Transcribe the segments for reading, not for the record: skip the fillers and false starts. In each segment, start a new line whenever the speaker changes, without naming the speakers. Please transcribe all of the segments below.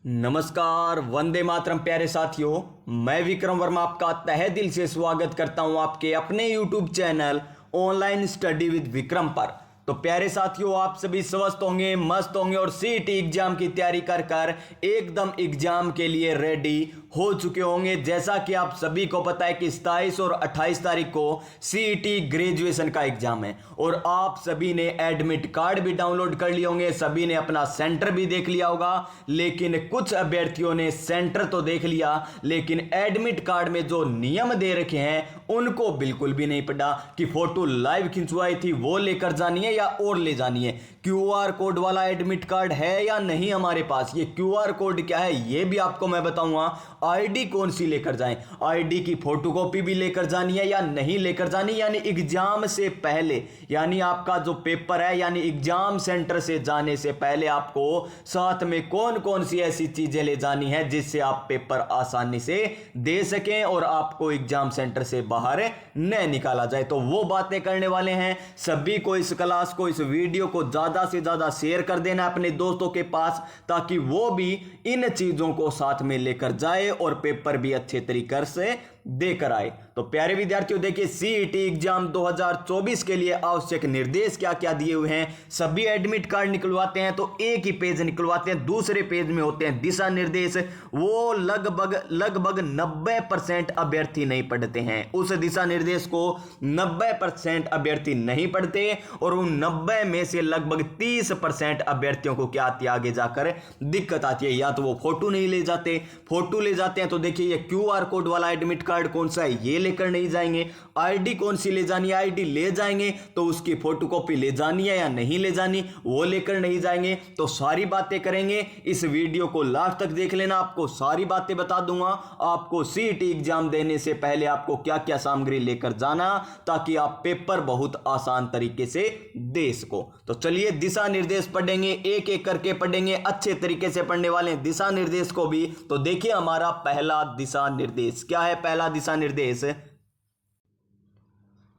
नमस्कार, वंदे मातरम प्यारे साथियों। मैं विक्रम वर्मा आपका तहे दिल से स्वागत करता हूं आपके अपने YouTube channel online study with Vikram पर। तो प्यारे साथियों, आप सभी स्वस्थ होंगे, मस्त होंगे और सीईटी एग्जाम की तैयारी कर कर एकदम एग्जाम के लिए रेडी हो चुके होंगे। जैसा कि आप सभी को पता है कि 27 और 28 तारीख को सीईटी ग्रेजुएशन का एग्जाम है और आप सभी ने एडमिट कार्ड भी डाउनलोड कर लिए होंगे, सभी ने अपना सेंटर भी देख लिया होगा। लेकिन कुछ अभ्यर्थियों ने सेंटर तो देख लिया, लेकिन एडमिट कार्ड में जो नियम दे रखे हैं उनको बिल्कुल भी नहीं पढ़ा कि फोटो लाइव खिंचवाई थी वो लेकर जानी है या और ले जानी है। क्यूआर कोड वाला एडमिट कार्ड है या नहीं हमारे पास, ये क्यूआर कोड क्या है ये भी आपको मैं बताऊंगा। आईडी कौन सी लेकर जाएं, आईडी की फोटोकॉपी भी लेकर जानी है या नहीं लेकर जानी, यानी एग्जाम से पहले, यानी आपका जो पेपर है यानी एग्जाम सेंटर से जाने से पहले आपको साथ में कौन कौन सी ऐसी चीजें ले जानी है जिससे आप पेपर आसानी से दे सकें और आपको एग्जाम सेंटर से बाहर न निकाला जाए। तो वो बातें करने वाले हैं। सभी को इस क्लास को, इस वीडियो को ज्यादा से ज्यादा शेयर कर देना अपने दोस्तों के पास, ताकि वो भी इन चीजों को साथ में लेकर जाए और पेपर भी अच्छे तरीके से देकर आए। तो प्यारे विद्यार्थियों, देखिए सीईटी एग्जाम 2024 के लिए आवश्यक निर्देश क्या क्या दिए हुए हैं। सभी एडमिट कार्ड निकलवाते हैं तो एक ही पेज निकलवाते हैं, दूसरे पेज में होते हैं दिशा निर्देश। वो लगभग 90% अभ्यर्थी नहीं पढ़ते हैं। उस दिशा निर्देश को 90% अभ्यर्थी नहीं पढ़ते और उन 90 में से लगभग 30% अभ्यर्थियों को क्या आती है, आगे जाकर दिक्कत आती है। या तो वो फोटो नहीं ले जाते, फोटो ले जाते हैं तो देखिए ये क्यूआर कोड वाला एडमिट कार्ड कौन सा है ये लेकर नहीं जाएंगे। आईडी कौन सी ले जानी है, आईडी ले जाएंगे तो उसकी फोटोकॉपी ले जानी है या नहीं ले जानी वो लेकर नहीं जाएंगे। तो सारी बातें करेंगे, इस वीडियो को लास्ट तक देख लेना, आपको सारी बातें बता दूंगा। आपको सीईटी एग्जाम देने से पहले आपको क्या क्या सामग्री लेकर जाना, ताकि आप पेपर बहुत आसान तरीके से दे सको। तो चलिए दिशा निर्देश पढ़ेंगे, एक एक करके पढ़ेंगे, अच्छे तरीके से पढ़ने वाले हैं दिशा निर्देश को भी। तो देखिए हमारा पहला दिशा निर्देश क्या है। पहला दिशा निर्देश,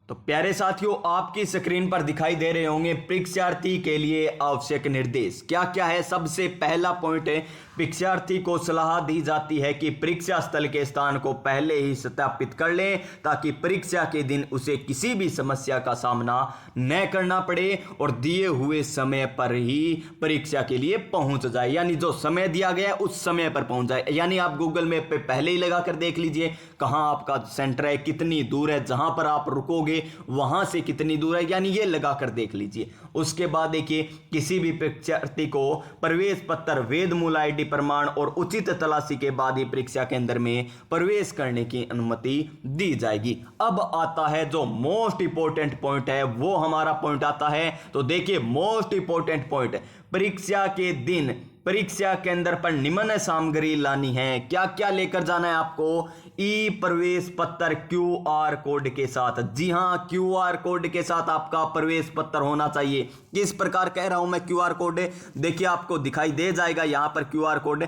तो प्यारे साथियों आपकी स्क्रीन पर दिखाई दे रहे होंगे परीक्षार्थी के लिए आवश्यक निर्देश क्या क्या है। सबसे पहला पॉइंट है, परीक्षार्थी को सलाह दी जाती है कि परीक्षा स्थल के स्थान को पहले ही सत्यापित कर लें, ताकि परीक्षा के दिन उसे किसी भी समस्या का सामना न करना पड़े और दिए हुए समय पर ही परीक्षा के लिए पहुंच जाए। यानी जो समय दिया गया उस समय पर पहुंच जाए। यानी आप गूगल मैप पे पहले ही लगाकर देख लीजिए कहां आपका सेंटर है, कितनी दूर है, जहां पर आप रुकोगे वहां से कितनी दूर है, यानी ये लगाकर देख लीजिए। उसके बाद देखिए किसी भी परीक्षार्थी को प्रवेश पत्र, वेद मूल आईडी प्रमाण और उचित तलाशी के बाद ही परीक्षा केंद्र में प्रवेश करने की अनुमति दी जाएगी। अब आता है जो मोस्ट इंपॉर्टेंट पॉइंट है, वो हमारा पॉइंट आता है। तो देखिए मोस्ट इंपॉर्टेंट पॉइंट, परीक्षा के दिन परीक्षा केंद्र पर निम्न सामग्री लानी है। क्या क्या लेकर जाना है आपको, ई प्रवेश पत्र क्यूआर कोड के साथ। जी हां, क्यूआर कोड के साथ आपका प्रवेश पत्र होना चाहिए। किस प्रकार कह रहा हूं मैं क्यूआर कोड, देखिए आपको दिखाई दे जाएगा यहां पर क्यूआर कोड।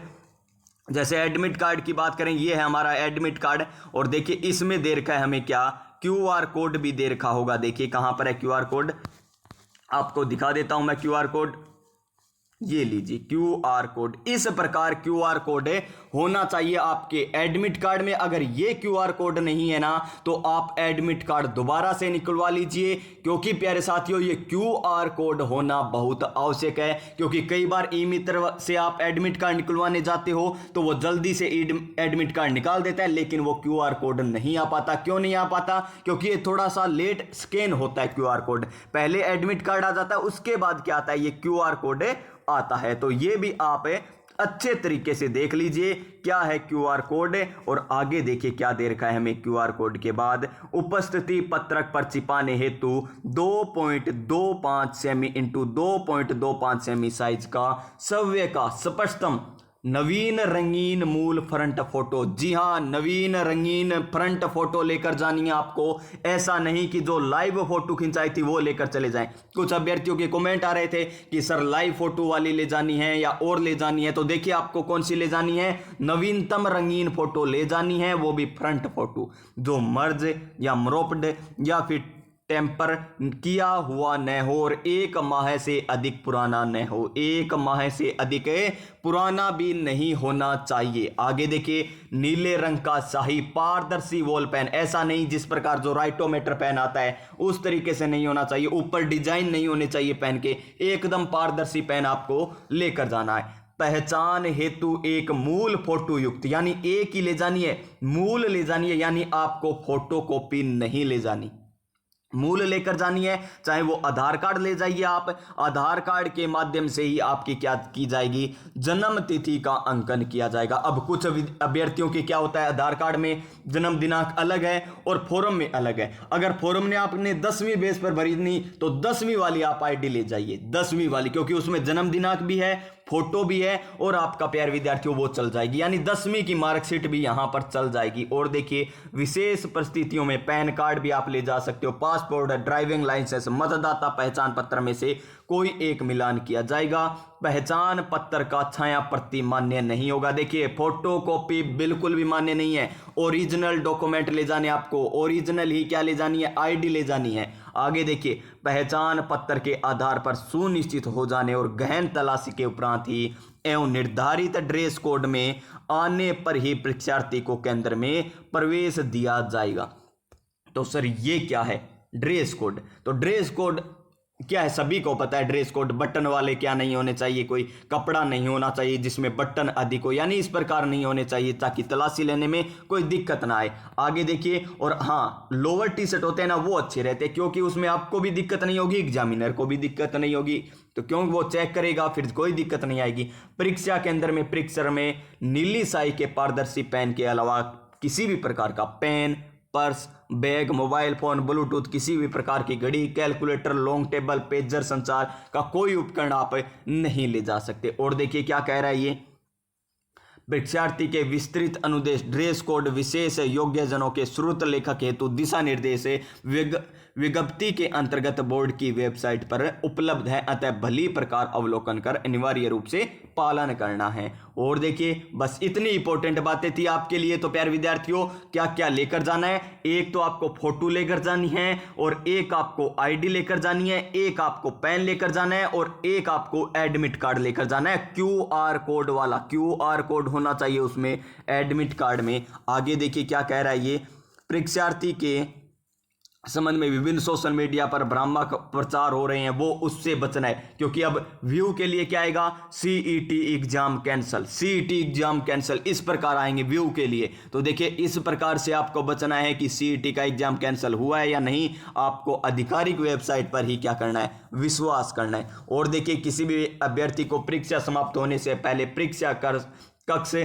जैसे एडमिट कार्ड की बात करें, ये है हमारा एडमिट कार्ड और देखिए इसमें दे रखा है हमें क्या, क्यूआर कोड भी दे रखा होगा। देखिए कहां पर है क्यूआर कोड, आपको दिखा देता हूं मैं क्यूआर कोड। ये लीजिए क्यूआर कोड, इस प्रकार क्यूआर कोड होना चाहिए आपके एडमिट कार्ड में। अगर ये क्यूआर कोड नहीं है ना तो आप एडमिट कार्ड दोबारा से निकलवा लीजिए, क्योंकि प्यारे साथियों ये क्यूआर कोड होना बहुत आवश्यक है। क्योंकि कई बार ई मित्र से आप एडमिट कार्ड निकलवाने जाते हो तो वो जल्दी से एडमिट कार्ड निकाल देता है, लेकिन वो क्यूआर कोड नहीं आ पाता। क्यों नहीं आ पाता, क्योंकि ये थोड़ा सा लेट स्कैन होता है क्यूआर कोड। पहले एडमिट कार्ड आ जाता है, उसके बाद क्या आता है, ये क्यूआर कोड आता है। तो ये भी आप अच्छे तरीके से देख लीजिए क्या है क्यूआर कोड। और आगे देखिए क्या दे रखा है हमें क्यूआर कोड के बाद, उपस्थिति पत्रक पर छिपाने हेतु 2.25 सेमी इंटू 2.25 सेमी साइज का सव्य का स्पष्टतम नवीन रंगीन मूल फ्रंट फोटो। जी हां, नवीन रंगीन फ्रंट फोटो लेकर जानी है आपको। ऐसा नहीं कि जो लाइव फोटो खिंचाई थी वो लेकर चले जाएं। कुछ अभ्यर्थियों के कमेंट आ रहे थे कि सर लाइव फोटो वाली ले जानी है या और ले जानी है। तो देखिए आपको कौन सी ले जानी है, नवीनतम रंगीन फोटो ले जानी है, वो भी फ्रंट फोटो, जो मर्ज या मरोप्ड या फिर टेम्पर किया हुआ न हो और 1 माह से अधिक पुराना न हो। 1 माह से अधिक पुराना भी नहीं होना चाहिए। आगे देखिए, नीले रंग का शाही पारदर्शी वॉल पेन, ऐसा नहीं जिस प्रकार जो राइटोमीटर पेन आता है उस तरीके से नहीं होना चाहिए, ऊपर डिजाइन नहीं होने चाहिए पेन के, एकदम पारदर्शी पेन आपको लेकर जाना है। पहचान हेतु एक मूल फोटो युक्त, यानी एक ही ले जानी है, मूल ले जानी है, यानी आपको फोटो कॉपी नहीं ले जानी, मूल लेकर जानी है। चाहे वो आधार कार्ड ले जाइए, आप आधार कार्ड के माध्यम से ही आपकी क्या की जाएगी, जन्म तिथि का अंकन किया जाएगा। अब कुछ अभ्यर्थियों की क्या होता है, आधार कार्ड में जन्म दिनांक अलग है और फॉर्म में अलग है। अगर फॉर्म ने आपने 10वीं बेस पर भरी तो 10वीं वाली आप आईडी ले जाइए, 10वीं वाली, क्योंकि उसमें जन्म दिनांक भी है, फोटो भी है और आपका प्यार विद्यार्थियों वो चल जाएगी, यानी 10वीं की मार्कशीट भी यहां पर चल जाएगी। और देखिए, विशेष परिस्थितियों में पैन कार्ड भी आप ले जा सकते हो, पासपोर्ट, ड्राइविंग लाइसेंस, मतदाता पहचान पत्र में से कोई एक मिलान किया जाएगा। पहचान पत्र का छाया प्रति मान्य नहीं होगा। देखिए, फोटो कॉपी बिल्कुल भी मान्य नहीं है, ओरिजिनल डॉक्यूमेंट ले जाने, आपको ओरिजिनल ही क्या ले जानी है, आईडी ले जानी है। आगे देखिए, पहचान पत्र के आधार पर सुनिश्चित हो जाने और गहन तलाशी के उपरांत ही एवं निर्धारित ड्रेस कोड में आने पर ही परीक्षार्थी को केंद्र में प्रवेश दिया जाएगा। तो सर ये क्या है ड्रेस कोड? तो ड्रेस कोड क्या है, सभी को पता है ड्रेस कोड, बटन वाले क्या नहीं होने चाहिए, कोई कपड़ा नहीं होना चाहिए जिसमें बटन अधिक हो, यानी इस प्रकार नहीं होने चाहिए ताकि तलाशी लेने में कोई दिक्कत ना आए। आगे देखिए, और हाँ, लोअर टी शर्ट होते हैं ना, वो अच्छे रहते हैं क्योंकि उसमें आपको भी दिक्कत नहीं होगी, एग्जामिनर को भी दिक्कत नहीं होगी, तो क्योंकि वो चेक करेगा, फिर कोई दिक्कत नहीं आएगी। परीक्षा के अंदर में परीक्षर में नीली स्याही के पारदर्शी पेन के अलावा किसी भी प्रकार का pen, purse, bag, mobile phone, bluetooth, किसी भी प्रकार की घड़ी, कैलकुलेटर, लॉन्ग टेबल, पेजर, संचार का कोई उपकरण आप नहीं ले जा सकते। और देखिए क्या कह रहा है ये, परीक्षार्थी के विस्तृत अनुदेश ड्रेस कोड विशेष योग्यजनों के श्रुत लेखक हेतु दिशा निर्देश विज्ञप्ति के अंतर्गत बोर्ड की वेबसाइट पर उपलब्ध है, अतः भली प्रकार अवलोकन कर अनिवार्य रूप से पालन करना है। और देखिए, बस इतनी इंपॉर्टेंट बातें थी आपके लिए। तो प्यारे विद्यार्थियों, क्या क्या लेकर जाना है, एक तो आपको फोटो लेकर जानी है, और एक आपको आईडी लेकर जानी है, एक आपको पेन लेकर जाना है, और एक आपको एडमिट कार्ड लेकर जाना है, क्यूआर कोड वाला, क्यूआर कोड होना चाहिए उसमें एडमिट कार्ड में। आगे देखिए क्या कह रहा है ये, परीक्षार्थी के संबंध में विभिन्न सोशल मीडिया पर भ्रामक प्रचार हो रहे हैं, वो उससे बचना है, क्योंकि अब व्यू के लिए क्या आएगा, CET exam cancel, CET exam cancel, इस प्रकार आएंगे व्यू के लिए। तो देखिए, इस प्रकार से आपको बचना है कि सीईटी का एग्जाम कैंसल हुआ है या नहीं, आपको आधिकारिक वेबसाइट पर ही क्या करना है, विश्वास करना है। और देखिए, किसी भी अभ्यर्थी को परीक्षा समाप्त होने से पहले परीक्षा कक्ष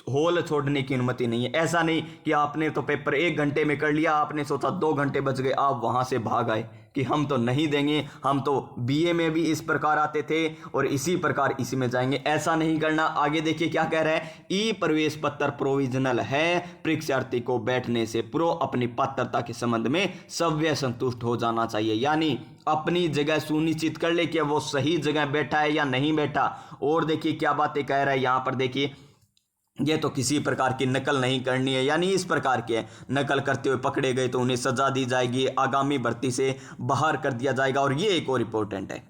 हॉल छोड़ने की अनुमति नहीं है। ऐसा नहीं कि आपने तो पेपर 1 घंटे में कर लिया, आपने सोचा 2 घंटे बच गए, आप वहां से भाग आए कि हम तो नहीं देंगे, हम तो बीए में भी इस प्रकार आते थे और इसी प्रकार इसी में जाएंगे, ऐसा नहीं करना। आगे देखिए क्या कह रहा है, ई प्रवेश पत्र प्रोविजनल है, परीक्षार्थी को बैठने से पूर्व अपनी पात्रता के संबंध में सव्य संतुष्ट हो जाना चाहिए, यानी अपनी जगह सुनिश्चित कर ले कि वो सही जगह बैठा है या नहीं बैठा। और देखिए क्या बातें कह रहा है यहां पर, देखिए ये तो किसी प्रकार की नकल नहीं करनी है, यानी इस प्रकार के नकल करते हुए पकड़े गए तो उन्हें सजा दी जाएगी, आगामी भर्ती से बाहर कर दिया जाएगा। और ये एक और इंपॉर्टेंट है,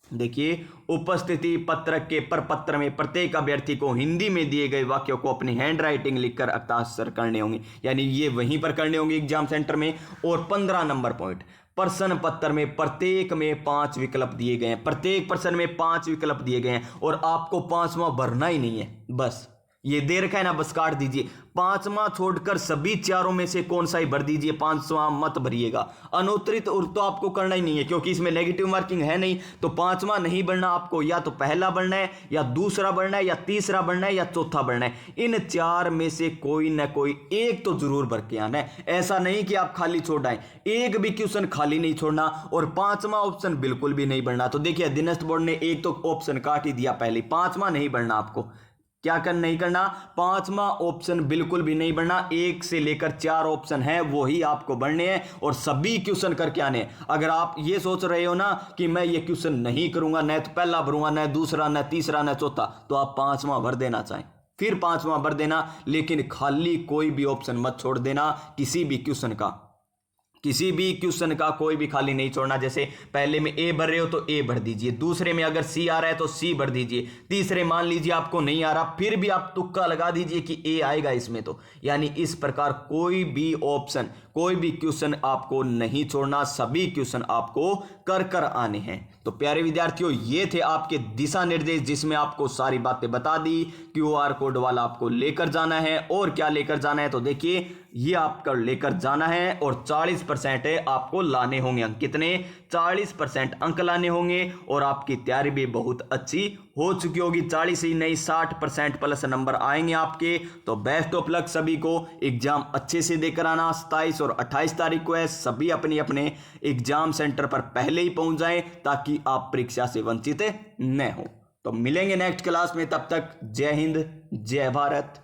देखिए, उपस्थिति पत्रक के प्रपत्र में प्रत्येक अभ्यर्थी को हिंदी में दिए गए वाक्यों को अपनी हैंड राइटिंग लिखकर हस्ताक्षर करने होंगे, यानी ये वहीं पर करने होंगे एग्जाम सेंटर में। और 15 नंबर पॉइंट, प्रश्न पत्र में प्रत्येक में 5 विकल्प दिए गए हैं, प्रत्येक प्रश्न में 5 विकल्प दिए गए हैं, और आपको 5वां भरना ही नहीं है, बस ये दे रखा है ना, बस काट दीजिए। 5वां छोड़कर सभी 4 में से कौन सा ही भर दीजिए, 5वां मत भरिएगा। अनुत्तरित तो आपको करना ही नहीं है, क्योंकि इसमें नेगेटिव मार्किंग है नहीं, तो 5वां नहीं भरना आपको, या तो पहला भरना है, या दूसरा भरना है, या तीसरा भरना है, या चौथा भरना है। इन 4 में से कोई ना कोई एक तो जरूर भर के आना है, ऐसा नहीं कि आप खाली छोड़ आए, एक भी क्वेश्चन खाली नहीं छोड़ना, और 5वां ऑप्शन बिल्कुल भी नहीं भरना। तो देखिए, अधीनस्थ बोर्ड ने एक तो ऑप्शन काट ही दिया पहले, 5वां नहीं भरना, आपको क्या कर नहीं करना, 5वां ऑप्शन बिल्कुल भी नहीं भरना। 1 से लेकर 4 ऑप्शन है वो ही आपको भरने हैं, और सभी क्वेश्चन करके आने हैं। अगर आप ये सोच रहे हो ना कि मैं ये क्वेश्चन नहीं करूंगा, न तो पहला भरूंगा, न दूसरा, न तीसरा, न चौथा, तो आप 5वां भर देना चाहें, फिर 5वां भर देना, लेकिन खाली कोई भी ऑप्शन मत छोड़ देना किसी भी क्वेश्चन का, किसी भी क्वेश्चन का कोई भी खाली नहीं छोड़ना। जैसे पहले में ए भर रहे हो तो ए भर दीजिए, दूसरे में अगर सी आ रहा है तो सी भर दीजिए, तीसरे मान लीजिए आपको नहीं आ रहा फिर भी आप तुक्का लगा दीजिए कि ए आएगा इसमें, तो यानी इस प्रकार कोई भी ऑप्शन, कोई भी क्वेश्चन आपको नहीं छोड़ना, सभी क्वेश्चन आपको कर कर आने हैं। तो प्यारे विद्यार्थियों, ये थे आपके दिशा निर्देश जिसमें आपको सारी बातें बता दी। क्यूआर कोड वाला आपको लेकर जाना है, और क्या लेकर जाना है तो देखिए ये आपका लेकर जाना है, और 40% है आपको लाने होंगे अंक। कितने? 40% अंक लाने होंगे, और आपकी तैयारी भी बहुत अच्छी हो चुकी होगी। 40 ही नहीं 60% प्लस नंबर आएंगे आपके। तो बेस्ट ऑफ लक सभी को, एग्जाम अच्छे से देकर आना। 27 और 28 तारीख को है, सभी अपने अपने एग्जाम सेंटर पर पहले ही पहुंच जाएं ताकि आप परीक्षा से वंचित न हो। तो मिलेंगे नेक्स्ट क्लास में, तब तक जय हिंद, जय भारत।